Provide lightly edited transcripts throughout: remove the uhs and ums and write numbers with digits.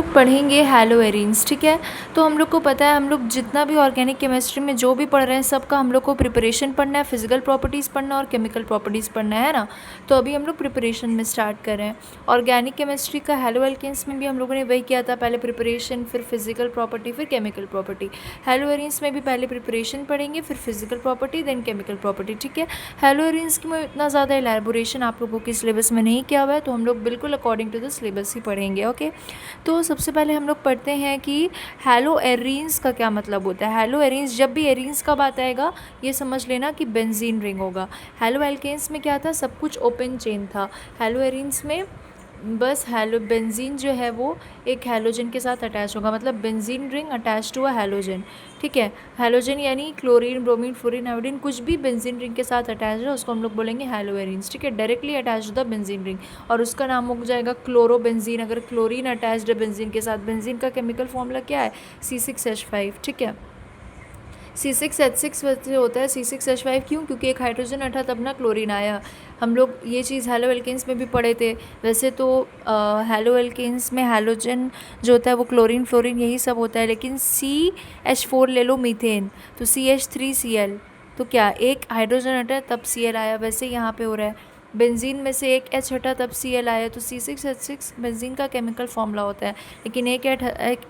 लोग पढ़ेंगे हैलोएरिन्स, ठीक है। तो हम लोग को पता है, हम लोग जितना भी ऑर्गेनिक केमिस्ट्री में जो भी पढ़ रहे हैं सबका हम लोग को प्रिपरेशन पढ़ना है, फिजिकल प्रॉपर्टीज़ पढ़ना है और केमिकल प्रॉपर्टीज़ पढ़ना है ना। तो अभी हम लोग प्रिपरेशन में स्टार्ट कर रहे हैं। ऑर्गेनिक केमिस्ट्री का हैलोएल्केन्स में भी हम लोगों ने वही किया था, पहले प्रिपरेशन, फिर फिजिकल प्रॉपर्टी, फिर केमिकल प्रॉपर्टी। हैलोएरिन्स में भी पहले प्रिपरेशन पढ़ेंगे, फिर physical property, then chemical property, ठीक है। हैलोएरिन्स में इतना ज़्यादा एलैबोरेशन आप लोगों के सिलेबस में नहीं किया हुआ है, तो हम लोग बिल्कुल अकॉर्डिंग टू द सिलेबस ही पढ़ेंगे, ओके। तो सबसे पहले हम लोग पढ़ते हैं कि हैलोएरिन्स का क्या मतलब होता है। हैलोएरिन्स, जब भी एरिन्स का बात आएगा ये समझ लेना कि बेंजीन रिंग होगा। हैलोएल्केन्स में क्या था, सब कुछ ओपन चेन था। हैलोएरिन्स में बस बेंजीन जो है वो एक हैलोजन के साथ अटैच होगा, मतलब benzene ring attach to a halogen, ठीक है। हैलोजन यानी क्लोरीन, ब्रोमीन, फ्लोरीन, आयोडीन, कुछ भी बेंजीन रिंग के साथ अटैच है उसको हम लोग बोलेंगे हैलोएरिन्स, ठीक है। Directly attach to the benzene ring, और उसका नाम हो जाएगा क्लोरोबेंजीन। अगर क्लोरीन अटैच्ड है बेंजीन के साथ, बेंजीन का केमिकल फॉर्मूला क्या है, C6H5, ठीक है। C6H6 वैसे होता है C6H5, क्यों, क्योंकि एक हाइड्रोजन हटा तब ना क्लोरीन आया। हम लोग ये चीज़ हैलोएल्केन्स में भी पढ़े थे। वैसे तो हैलोएल्केन्स में हैलोजन जो होता है वो क्लोरीन, फ्लोरीन यही सब होता है, लेकिन CH4 ले लो, मीथेन, तो CH3Cl, तो क्या एक हाइड्रोजन हटा तब Cl आया, वैसे यहाँ पे हो रहा है। बेंजीन में से एक H हटा तब Cl आया, तो C6H6 बेंजीन का केमिकल फॉर्मूला होता है, लेकिन एक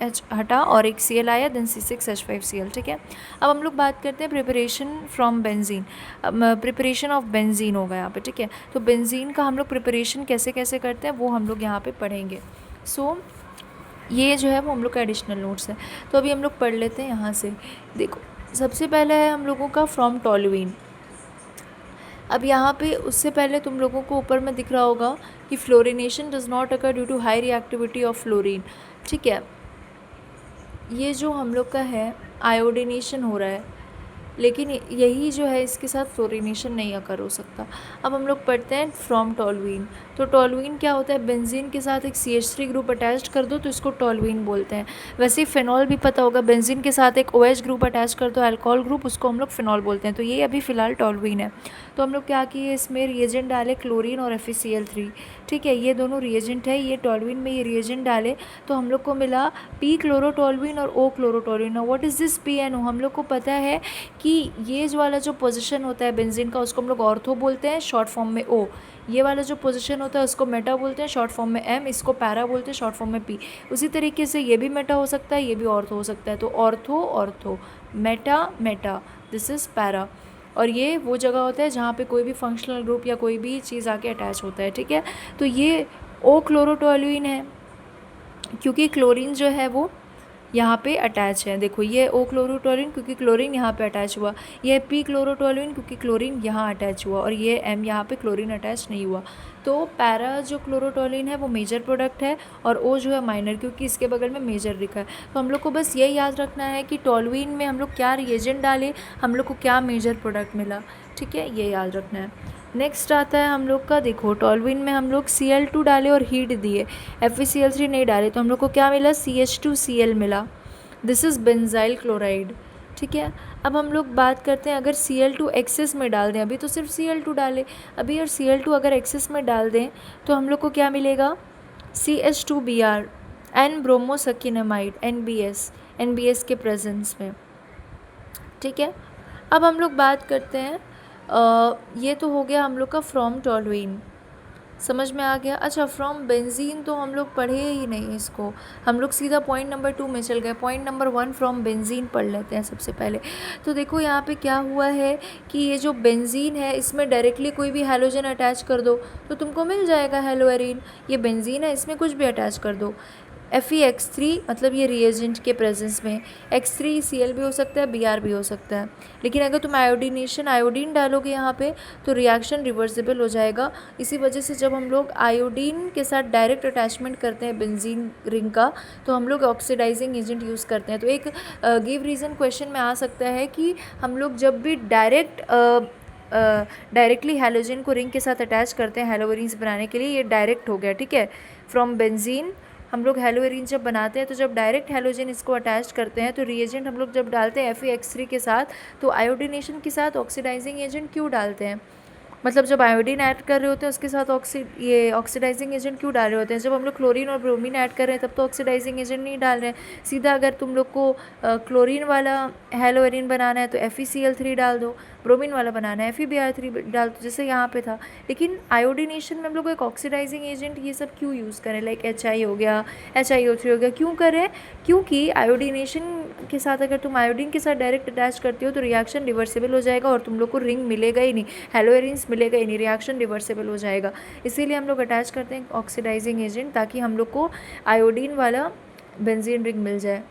H हटा और एक Cl आया, देन C6H5Cl, ठीक है। अब हम लोग बात करते हैं preparation from benzene. Preparation of benzene होगा यहाँ पे, ठीक है। तो बेंजीन का हम लोग प्रिपरेशन कैसे कैसे करते हैं वो हम लोग यहाँ पे पढ़ेंगे। सो ये जो है वो हम लोग का एडिशनल नोट्स है। तो अभी हम लोग पढ़ लेते हैं यहाँ से। देखो, सबसे पहला है हम लोगों का फ्रॉम टॉलुइन। अब यहाँ पे उससे पहले तुम लोगों को ऊपर में दिख रहा होगा कि fluorination does not occur due to high reactivity of fluorine, ठीक है। ये जो हम लोग का है आयोडिनेशन हो रहा है, लेकिन यही जो है इसके साथ फ्लोरिनेशन नहीं अकर हो सकता। अब हम लोग पढ़ते हैं फ्रॉम टॉलुइन। तो टॉलुइन क्या होता है, बेंजीन के साथ एक CH3 ग्रुप अटैच कर दो तो इसको टॉलुइन बोलते हैं। वैसे फिनॉल भी पता होगा, बेंजीन के साथ एक OH ग्रुप अटैच कर दो, अल्कोहल ग्रुप, उसको हम लोग फिनॉल बोलते हैं। तो ये अभी फ़िलहाल टॉलुइन है। तो हम लोग क्या किए, इसमें रिएजेंट डाले क्लोरीन और FeCl3, ठीक है। ये दोनों रिएजेंट है, ये टॉलुइन में ये रिएजेंट डाले तो हम लोग को मिला P क्लोरोटॉलुइन और O chlorotoluene. What is this PNO, हम लोग को पता है कि ये जो वाला जो पोजीशन होता है बेंजीन का उसको हम लोग ऑर्थो बोलते हैं, शॉर्ट फॉर्म में O। ये वाला जो पोजीशन होता है उसको मेटा बोलते हैं, शॉर्ट फॉर्म में M। इसको पैरा बोलते हैं, शॉर्ट फॉर्म में P। उसी तरीके से ये भी मेटा हो सकता है, ये भी ऑर्थो हो सकता है। तो ortho ortho, Meta Meta, this is para. और ये वो जगह होता है जहाँ पे कोई भी फंक्शनल ग्रुप या कोई भी चीज़ आके अटैच होता है, ठीक है। तो ये O क्लोरोटॉलुइन है क्योंकि क्लोरीन जो है वो यहाँ पे अटैच है। देखो, ये O क्लोरोटॉलुइन क्योंकि क्लोरीन यहाँ पे अटैच हुआ, ये P क्लोरोटॉलुइन क्योंकि क्लोरीन यहाँ अटैच हुआ, और ये M यहाँ पे क्लोरीन अटैच नहीं हुआ। तो पैरा जो क्लोरोटॉलुइन है वो मेजर प्रोडक्ट है, और O जो है माइनर, क्योंकि इसके बगल में मेजर लिखा है। तो हम लोग को बस ये याद रखना है कि टॉलुइन में हम लोग क्या रिएजेंट डाले, हम लोग को क्या मेजर प्रोडक्ट मिला, ठीक है, ये याद रखना है। नेक्स्ट आता है हम लोग का, देखो टॉलुइन में हम लोग Cl2 डाले और हीट दिए, FeCl3 नहीं डाले, तो हम लोग को क्या मिला, CH2Cl मिला। दिस इज़ बेंजाइल क्लोराइड, ठीक है। अब हम लोग बात करते हैं, अगर Cl2 एक्सेस में डाल दें, अभी तो सिर्फ Cl2 डाले, अभी और Cl2 अगर एक्सेस में डाल दें तो हम लोग को क्या मिलेगा, CH2Br, एन ब्रोमोसक्किनामाइड, NBS के प्रेजेंस में, ठीक है। अब हम लोग बात करते हैं, ये तो हो गया हम लोग का फ्रॉम टॉलुइन, समझ में आ गया। अच्छा, फ्रॉम बेंजीन तो हम लोग पढ़े ही नहीं इसको, हम लोग सीधा पॉइंट नंबर 2 में चल गए। पॉइंट नंबर 1 फ्रॉम बेंजीन पढ़ लेते हैं सबसे पहले। तो देखो यहाँ पे क्या हुआ है कि ये जो बेंजीन है इसमें डायरेक्टली कोई भी हैलोजन अटैच कर दो तो तुमको मिल जाएगा हैलोएरिन। ये बेंजीन है, इसमें कुछ भी अटैच कर दो, FeX3, मतलब ये रिएजेंट के प्रेजेंस में X3Cl भी हो सकता है, Br भी हो सकता है। लेकिन अगर तुम आयोडीन डालोगे यहाँ पे तो रिएक्शन रिवर्सिबल हो जाएगा। इसी वजह से जब हम लोग आयोडीन के साथ डायरेक्ट अटैचमेंट करते हैं बेंजीन रिंग का तो हम लोग ऑक्सीडाइजिंग एजेंट यूज़ करते हैं। तो एक गिव रीज़न क्वेश्चन में आ सकता है कि हम लोग जब भी डायरेक्टली हैलोजन को रिंग के साथ अटैच करते हैं हैलोएरिन्स बनाने के लिए, ये डायरेक्ट हो गया, ठीक है। फ्रॉम बेंजीन हम लोग हैलोएरिन जब बनाते हैं तो जब डायरेक्ट हैलोजन इसको अटैच करते हैं तो रिएजेंट हम लोग जब डालते हैं FeX3 के साथ तो आयोडीनेशन के साथ ऑक्सीडाइजिंग एजेंट क्यों डालते हैं, मतलब जब आयोडीन ऐड कर रहे होते हैं उसके साथ ये ऑक्सीडाइजिंग एजेंट क्यों डाल रहे होते हैं? जब हम लोग क्लोरीन और ब्रोमीन ऐड कर रहे हैं तब तो ऑक्सीडाइजिंग एजेंट नहीं डाल रहे हैं। सीधा अगर तुम लोग को क्लोरीन वाला हेलोएरिन बनाना है तो FeCl3 डाल दो, ब्रोमीन वाला बनाना है FeBr3 डाल दो, जैसे यहाँ पे था। लेकिन आयोडीनेशन में हम लोग को एक ऑक्सीडाइजिंग एजेंट ये सब क्यों यूज़ करें, लाइक HI हो गया, HiO3 हो गया, क्यों करें? क्योंकि आयोडीनेशन के साथ अगर तुम आयोडीन के साथ डायरेक्ट अटैच करते हो तो रिएक्शन रिवर्सिबल हो जाएगा और तुम लोग को रिंग मिलेगा ही नहीं, हेलोएरिन्स मिलेगा ही नहीं, रिएक्शन रिवर्सिबल हो जाएगा। इसीलिए हम लोग अटैच करते हैं ऑक्सीडाइजिंग एजेंट, ताकि हम लोग को आयोडीन वाला बेंजीन रिंग मिल जाए,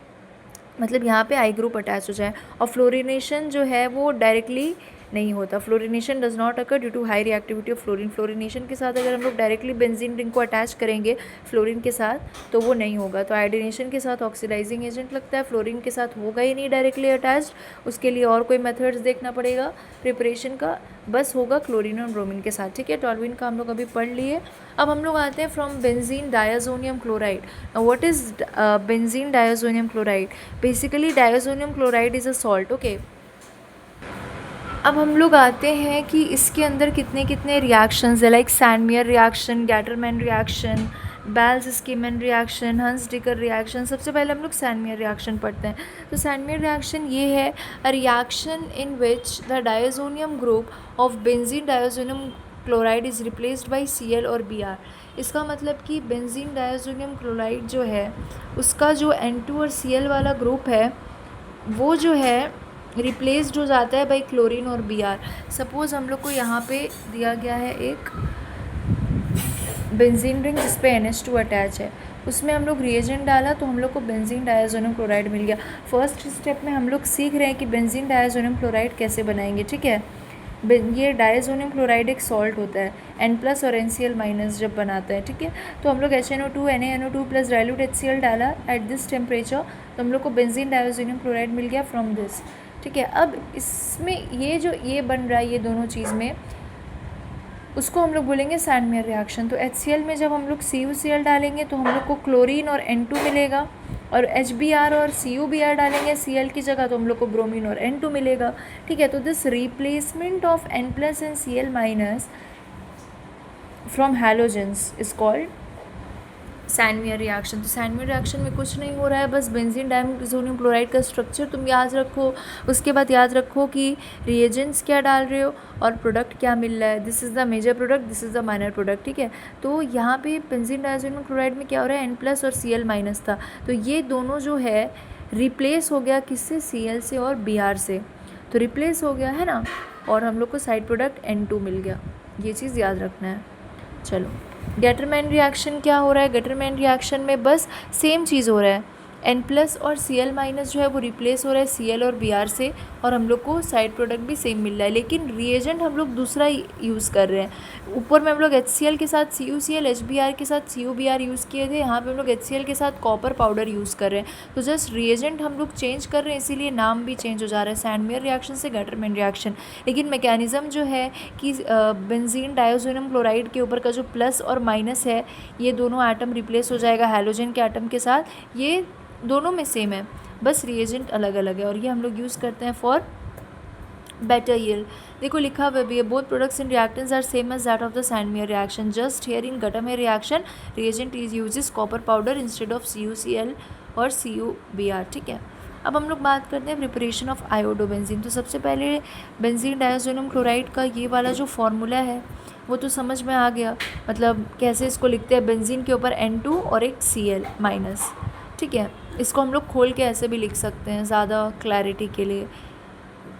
मतलब यहाँ पे आई ग्रुप अटैच हो जाए। और फ्लोरिनेशन जो है वो डायरेक्टली नहीं होता। Fluorination does not occur due to high reactivity of fluorine. Fluorination के साथ अगर हम लोग डायरेक्टली बेंजीन रिंग को अटैच करेंगे फ्लोरीन के साथ तो वो नहीं होगा। तो आयोडीनेशन के साथ ऑक्सीडाइजिंग एजेंट लगता है, फ्लोरीन के साथ होगा ही नहीं डायरेक्टली अटैच्ड, उसके लिए और कोई मेथड्स देखना पड़ेगा प्रिपरेशन का, बस होगा क्लोरीन और ब्रोमीन के साथ। ठीक है, टॉल्यूइन का हम लोग अभी पढ़ लिए। अब हम लोग आते हैं from benzene diazonium chloride. What is benzene diazonium chloride? Basically diazonium chloride is a salt. Okay, अब हम लोग आते हैं कि इसके अंदर कितने कितने रिएक्शंस है, like Sandmeyer reaction, Gattermann reaction, Balz Schiemann reaction, Hunsdiecker reaction. सबसे पहले हम लोग सैंडमेयर रिएक्शन पढ़ते हैं। तो सैंडमेयर रिएक्शन ये है a reaction in which the diazonium group of benzene diazonium chloride is replaced by Cl और Br। इसका मतलब कि बेंजीन डायज़ोनियम क्लोराइड जो है उसका जो N2 और Cl वाला ग्रुप है वो जो है रिप्लेस्ड हो जाता है बाई क्लोरीन और Br। सपोज़ हम लोग को यहाँ पे दिया गया है एक बेंजीन रिंग जिस पे NH2 अटैच है, उसमें हम लोग रिएजेंट डाला तो हम लोग को बेंजीन डायज़ोनियम क्लोराइड मिल गया। फर्स्ट स्टेप में हम लोग सीख रहे हैं कि बेंजीन डायज़ोनियम क्लोराइड कैसे बनाएंगे। ठीक है, ये डायज़ोनियम क्लोराइड एक सॉल्ट होता है N+ और NCl- जब बनाता है। ठीक है, तो हम लोग HNO2 NaNO2 plus dilute HCl डाला एट दिस टेम्परेचर, तो हम लोग को बेंजीन डायज़ोनियम क्लोराइड मिल गया फ्रॉम दिस। ठीक है, अब इसमें ये जो ये बन रहा है ये दोनों चीज़ में, उसको हम लोग बोलेंगे सैंडमेयर रिएक्शन। तो HCl में जब हम लोग CuCl डालेंगे तो हम लोग को क्लोरीन और N2 मिलेगा, और HBr और CuBr डालेंगे Cl की जगह तो हम लोग को ब्रोमीन और N2 मिलेगा। ठीक है, तो this replacement of N+ and Cl- from halogens is called Sandmeyer reaction. तो सैंडमेयर रिएक्शन में कुछ नहीं हो रहा है, बस बेंजीन डायज़ोनियम क्लोराइड का स्ट्रक्चर तुम याद रखो, उसके बाद याद रखो कि रिएजेंट्स क्या डाल रहे हो और प्रोडक्ट क्या मिल रहा है। This is the major product, this is the minor product. ठीक है, तो यहाँ पे बेंजीन डायज़ोनियम क्लोराइड में क्या हो रहा है, N+ और Cl- था, तो ये दोनों जो है रिप्लेस हो गया किससे, Cl से और Br से, तो रिप्लेस हो गया है ना, और हम लोग को साइड प्रोडक्ट N2 मिल गया। ये चीज़ याद रखना है। चलो, गैटरमैन रिएक्शन क्या हो रहा है? गैटरमैन रिएक्शन में बस सेम चीज़ हो रहा है, N+ और Cl- जो है वो रिप्लेस हो रहा है Cl और Br से, और हम लोग को साइड प्रोडक्ट भी सेम मिल रहा है, लेकिन रिएजेंट हम लोग दूसरा यूज़ कर रहे हैं। ऊपर में हम लोग HCl के साथ CuCl, HBr के साथ CuBr यूज़ किए थे, यहाँ पे हम लोग HCl के साथ कॉपर पाउडर यूज़ कर रहे हैं। तो जस्ट रिएजेंट हम लोग चेंज कर रहे हैं, इसीलिए नाम भी चेंज हो जा रहा है सैंडमेयर रिएक्शन से गैटरमैन रिएक्शन। लेकिन मैकेनिज़्म जो है कि बेंजीन डायज़ोनियम क्लोराइड के ऊपर का जो प्लस और माइनस है ये दोनों एटम रिप्लेस हो जाएगा हैलोजन के एटम के साथ, ये दोनों में सेम है, बस रिएजेंट अलग अलग है, और ये हम लोग यूज़ करते हैं फॉर बेटर यील्ड। देखो लिखा हुआ भी है, both products in reactants are same as that of the Sandmeyer reaction, just here in Gattermann reaction reagent is uses copper powder instead of CuCl और CuBr। ठीक है, अब हम लोग बात करते हैं प्रिपरेशन ऑफ आयोडोबेंजीन। तो सबसे पहले बेंजीन डायज़ोनियम क्लोराइड का ये वाला जो फॉर्मूला है वो तो समझ में आ गया, मतलब कैसे इसको लिखते हैं, बेंजीन के ऊपर N2 और एक Cl-। ठीक है, इसको हम लोग खोल के ऐसे भी लिख सकते हैं ज़्यादा क्लैरिटी के लिए।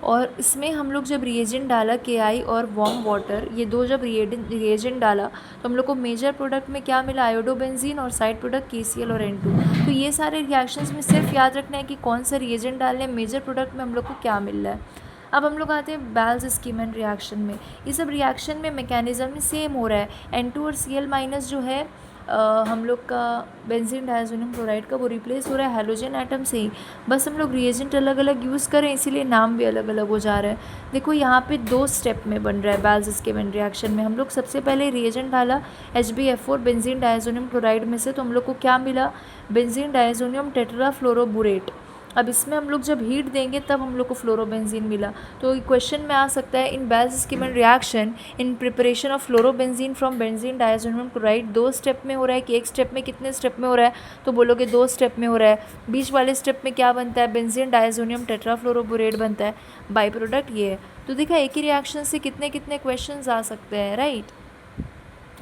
और इसमें हम लोग जब रिएजेंट डाला Ki और वार्म वाटर, ये दो जब रिएजेंट डाला तो हम लोग को मेजर प्रोडक्ट में क्या मिला, आयोडोबेंजीन, और साइड प्रोडक्ट KCl और N2। तो ये सारे रिएक्शंस में सिर्फ याद रखना है कि कौन सा रिएजेंट डालना है, मेजर प्रोडक्ट में हम लोग को क्या मिल रहा है। अब हम लोग आते हैं बेल्स-स्कीमैन रिएक्शन में। ये सब रिएक्शन में मैकेनिज्म सेम हो रहा है, N2 और Cl- जो है हम लोग का बेंजीन डायज़ोनियम क्लोराइड का वो रिप्लेस हो रहा है हैलोजन एटम से ही, बस हम लोग रिएजेंट अलग अलग यूज़ करें इसीलिए नाम भी अलग अलग हो जा रहा है। देखो यहाँ पे 2 स्टेप में बन रहा है बेल्स-स्कीमैन रिएक्शन में। हम लोग सबसे पहले रिएजेंट डाला HbF4 बेंजीन डायज़ोनियम क्लोराइड में से, तो हम लोग को क्या मिला, बेंजीन डायज़ोनियम टेट्राफ्लोरोबुरेट। अब इसमें हम लोग जब हीट देंगे तब हम लोग को फ्लोरोबेंजीन मिला। तो क्वेश्चन में आ सकता है in Balz Schiemann reaction in preparation of fluorobenzene from benzene diazonium chloride 2 step में हो रहा है कि 1 स्टेप में, कितने स्टेप में हो रहा है, तो बोलोगे 2 स्टेप में हो रहा है। बीच वाले स्टेप में क्या बनता है, बेंजीन डायजोनियम टेट्राफ्लोरोबोरेट बनता है, बाई प्रोडक्ट ये है। तो देखा एक ही रिएक्शन से कितने कितने क्वेश्चन आ सकते हैं, राइट।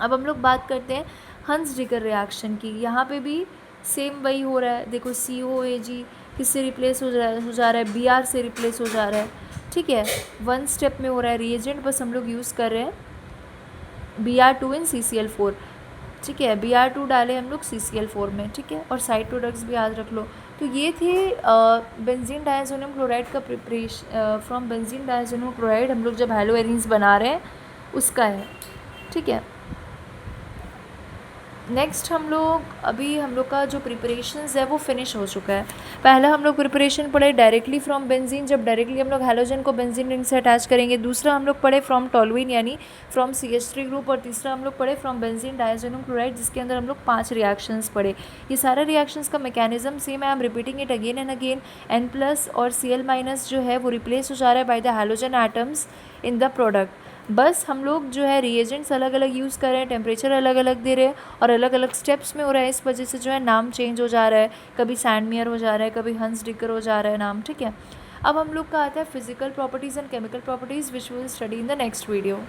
अब हम लोग बात करते हैं हंस डिकर रिएक्शन की। यहाँ पे भी सेम वही हो रहा है, देखो COAG किससे रिप्लेस हो जा रहा है, Br से रिप्लेस हो जा रहा है, ठीक है। 1 स्टेप में हो रहा है, रिएजेंट बस हम लोग यूज़ कर रहे हैं Br2 इन CCl4, ठीक है। Br2 डाले हम लोग CCl4 में, ठीक है। और साइड प्रोडक्ट्स भी याद रख लो। तो ये थे बेंजीन डायजोनियम क्लोराइड का preparation, from benzene diazonium chloride हम लोग जब हैलो एरीन्स बना रहे हैं उसका है, ठीक है। नेक्स्ट हम लोग का जो प्रिपरेशंस है वो फिनिश हो चुका है। पहला हम लोग प्रिपरेशन पढ़े डायरेक्टली फ्रॉम बेंजीन, जब डायरेक्टली हम लोग हैलोजन को बेंजीन रिंग से अटैच करेंगे। दूसरा हम लोग पढ़े फ्रॉम टॉलुइन यानी फ्रॉम CH3 ग्रुप। और तीसरा हम लोग पढ़े फ्रॉम बेंजीन डायजोनियम क्लोराइड, जिसके अंदर हम लोग 5 रिएक्शंस पढ़े। ये सारे रिएक्शंस का मैकेनिज्म सेम है, I am repeating it again and again. N+ और Cl- जो है वो रिप्लेस हो जा रहा है by the halogen atoms in the product. बस हम लोग जो है रिएजेंट्स अलग अलग यूज़ कर रहे हैं, टेम्परेचर अलग अलग दे रहे हैं और अलग अलग स्टेप्स में हो रहा है। इस वजह से जो है नाम चेंज हो जा रहा है, कभी सैंडमियर हो जा रहा है, कभी हंस डिकर हो जा रहा है नाम, ठीक है। अब हम लोग का आता है physical properties and chemical properties which will study in the next video.